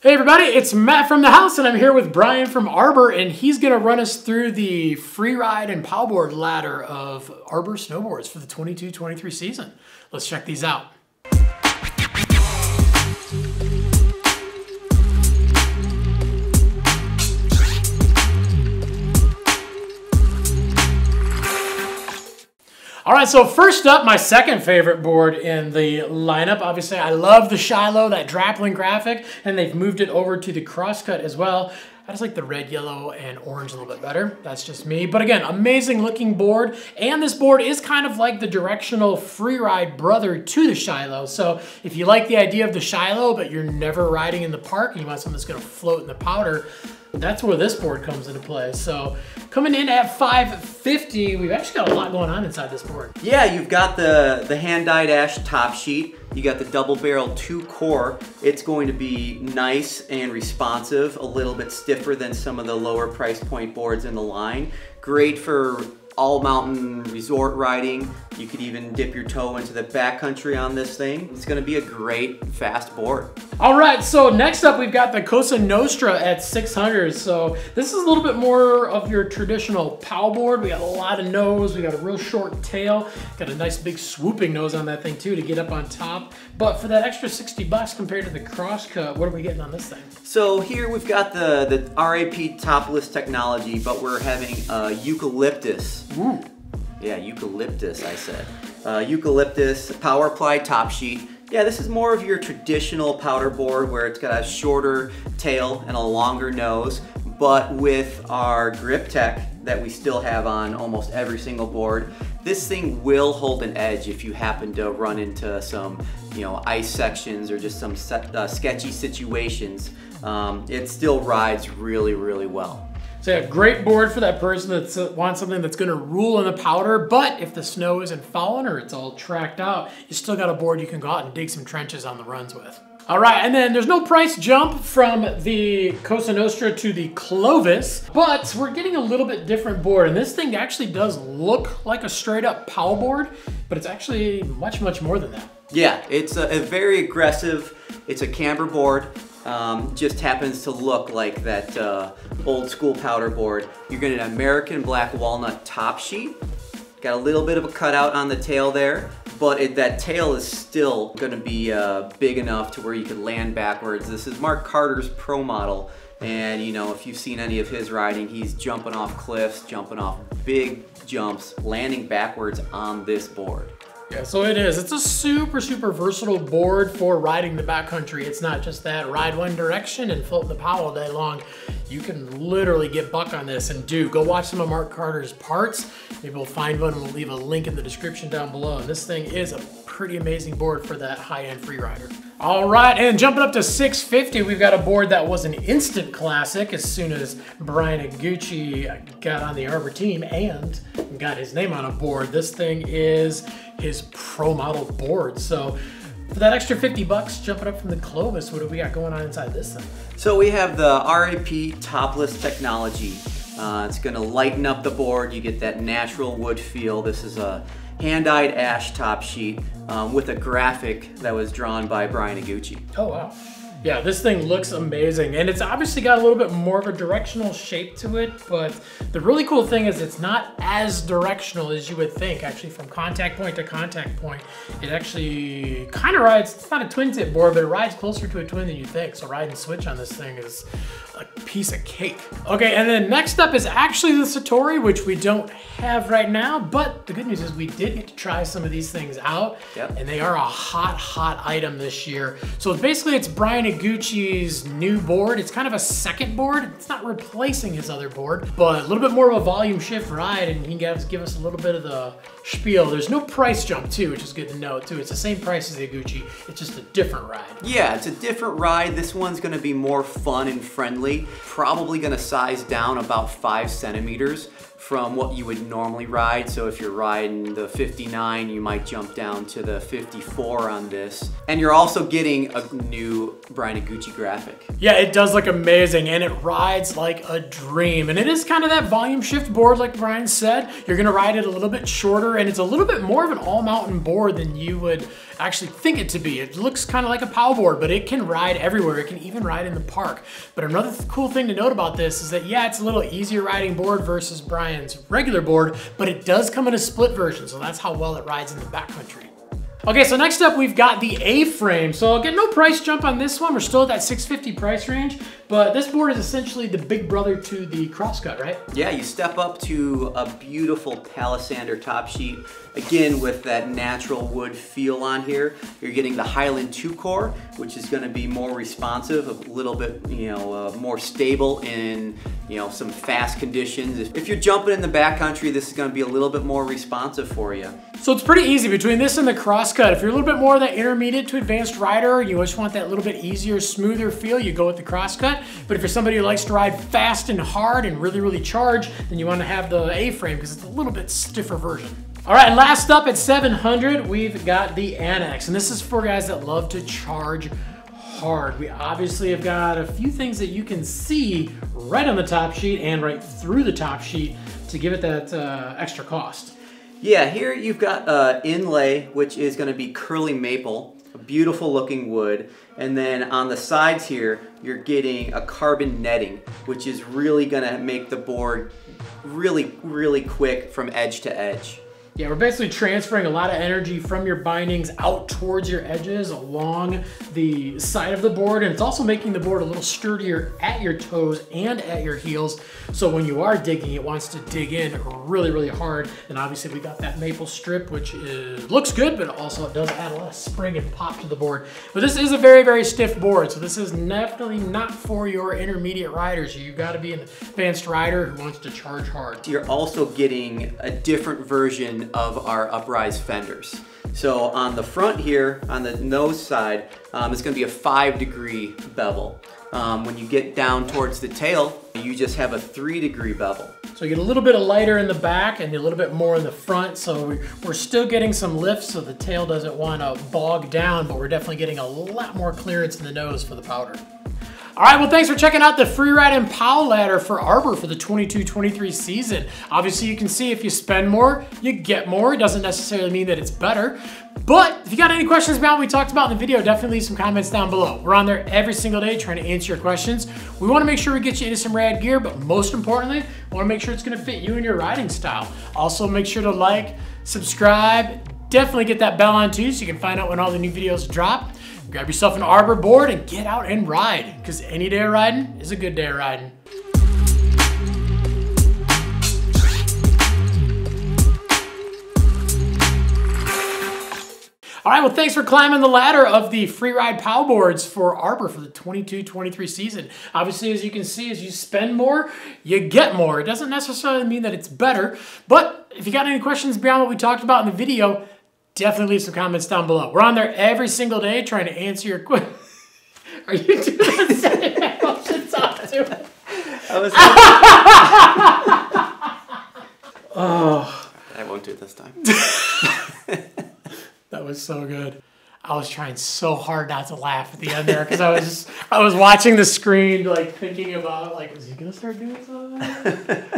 Hey everybody, it's Matt from the house and I'm here with Brian from Arbor and he's going to run us through the Freeride and Powboard ladder of Arbor snowboards for the 22-23 season. Let's check these out. All right, so first up, my second favorite board in the lineup. Obviously, I love the Shiloh, that Draplin graphic, and they've moved it over to the Crosscut as well. I just like the red, yellow, and orange a little bit better. That's just me. But again, amazing looking board. And this board is kind of like the directional Freeride brother to the Shiloh. So if you like the idea of the Shiloh, but you're never riding in the park and you want something that's gonna float in the powder, that's where this board comes into play. So coming in at $550, we've actually got a lot going on inside this board. Yeah, you've got the hand-dyed ash top sheet. You got the double barrel 2-core. It's going to be nice and responsive, a little bit stiffer than some of the lower price point boards in the line. Great for all mountain resort riding. You could even dip your toe into the backcountry on this thing. It's gonna be a great fast board. All right, so next up we've got the Cosa Nostra at 600. So this is a little bit more of your traditional pow board. We got a lot of nose, we got a real short tail, got a nice big swooping nose on that thing too to get up on top. But for that extra 60 bucks compared to the Crosscut, what are we getting on this thing? So here we've got the RAP topless technology, but we're having eucalyptus. Ooh. Yeah, eucalyptus, I said. Eucalyptus power ply top sheet. Yeah, this is more of your traditional powder board where it's got a shorter tail and a longer nose, but with our grip tech that we still have on almost every single board, this thing will hold an edge if you happen to run into some, ice sections or just some sketchy situations. It still rides really, really well. So yeah, great board for that person that wants something that's gonna rule in the powder, but if the snow isn't falling or it's all tracked out, you still got a board you can go out and dig some trenches on the runs with. All right, and then there's no price jump from the Cosa Nostra to the Clovis, but we're getting a little bit different board, and this thing actually does look like a straight up pow board, but it's actually much, much more than that. Yeah, it's a very aggressive, it's a camber board. Just happens to look like that old school powder board. You're getting an American black walnut top sheet. Got a little bit of a cutout on the tail there, but that tail is still gonna be big enough to where you can land backwards. This is Mark Carter's pro model, and if you've seen any of his riding, he's jumping off cliffs, jumping off big jumps, landing backwards on this board. Yeah, so it is. It's a super, super versatile board for riding the backcountry. It's not just that ride one direction and float in the pow all day long. You can literally get buck on this and go watch some of Mark Carter's parts. Maybe we'll find one and we'll leave a link in the description down below. And this thing is a pretty amazing board for that high-end free rider. All right, and jumping up to $650, we've got a board that was an instant classic as soon as Brian Iguchi got on the Arbor team and got his name on a board. This thing is his pro model board. So for that extra 50 bucks, jumping up from the Clovis, what do we got going on inside this thing? So we have the RAP topless technology. It's gonna lighten up the board. You get that natural wood feel. This is a hand-dyed ash top sheet with a graphic that was drawn by Brian Iguchi. Oh, wow. Yeah, this thing looks amazing, and it's obviously got a little bit more of a directional shape to it, but the really cool thing is it's not as directional as you would think. Actually, from contact point to contact point, it actually kind of rides, it's not a twin tip board, but it rides closer to a twin than you think, so ride and switch on this thing is a piece of cake. Okay, and then next up is actually the Satori, which we don't have right now, but the good news is we did get to try some of these things out, and they are a hot, hot item this year. So basically it's Brian Iguchi's new board. It's kind of a second board. It's not replacing his other board, but a little bit more of a volume shift ride, and he can give us a little bit of the spiel. There's no price jump too, which is good to know too. It's the same price as the Iguchi. It's just a different ride. Yeah, it's a different ride. This one's gonna be more fun and friendly. Probably gonna size down about 5 centimeters from what you would normally ride. So if you're riding the 59, you might jump down to the 54 on this. And you're also getting a new Brian Iguchi graphic. Yeah, it does look amazing, and it rides like a dream. And it is kind of that volume shift board, like Brian said. You're gonna ride it a little bit shorter, and it's a little bit more of an all-mountain board than you would actually think it to be. It looks kind of like a POW board, but it can ride everywhere. It can even ride in the park. But another cool thing to note about this is that, yeah, it's a little easier riding board versus Brian's regular board, but it does come in a split version, so that's how well it rides in the backcountry. Okay, so next up we've got the A-frame. So I'll get no price jump on this one. We're still at that $650 price range, but this board is essentially the big brother to the Crosscut, right? Yeah, you step up to a beautiful palisander top sheet. Again, with that natural wood feel on here. You're getting the Highland 2 core, which is gonna be more responsive, a little bit, more stable in, some fast conditions. If you're jumping in the backcountry, this is gonna be a little bit more responsive for you. So it's pretty easy between this and the Crosscut. If you're a little bit more of that intermediate to advanced rider, you just want that little bit easier, smoother feel, you go with the Crosscut. But if you're somebody who likes to ride fast and hard and really, really charge, then you want to have the A-frame because it's a little bit stiffer version. All right, and last up at $700, we've got the Annex. And this is for guys that love to charge hard. We obviously have got a few things that you can see right on the top sheet and right through the top sheet to give it that extra cost. Yeah, here you've got inlay, which is going to be curly maple, a beautiful looking wood. And then on the sides here, you're getting a carbon netting, which is really going to make the board really, really quick from edge to edge. Yeah, we're basically transferring a lot of energy from your bindings out towards your edges along the side of the board, and it's also making the board a little sturdier at your toes and at your heels, so when you are digging, it wants to dig in really, really hard. And obviously we got that maple strip, which looks good, but also it does add a lot of spring and pop to the board. But this is a very, very stiff board, so this is definitely not for your intermediate riders. You've got to be an advanced rider who wants to charge hard. You're also getting a different version of our uprise fenders. So on the front here, on the nose side, it's going to be a 5-degree bevel. When you get down towards the tail, you just have a 3-degree bevel. So you get a little bit of lighter in the back and a little bit more in the front. So we're still getting some lift so the tail doesn't want to bog down, but we're definitely getting a lot more clearance in the nose for the powder. All right, well, thanks for checking out the Freeride and POW ladder for Arbor for the 22-23 season. Obviously, you can see if you spend more, you get more. It doesn't necessarily mean that it's better. But if you got any questions about what we talked about in the video, definitely leave some comments down below. We're on there every single day trying to answer your questions. We want to make sure we get you into some rad gear, but most importantly, we want to make sure it's going to fit you and your riding style. Also, make sure to like, subscribe, definitely get that bell on too so you can find out when all the new videos drop. Grab yourself an Arbor board and get out and ride, because any day of riding is a good day of riding. All right, well, thanks for climbing the ladder of the Freeride POW boards for Arbor for the 22-23 season. Obviously, as you can see, as you spend more, you get more. It doesn't necessarily mean that it's better, but if you got any questions beyond what we talked about in the video, definitely leave some comments down below. We're on there every single day trying to answer your questions. Are you doing the same? I should talk to it. Oh. I won't do it this time. That was so good. I was trying so hard not to laugh at the end there because I was watching the screen, like thinking about, like, is he gonna start doing something?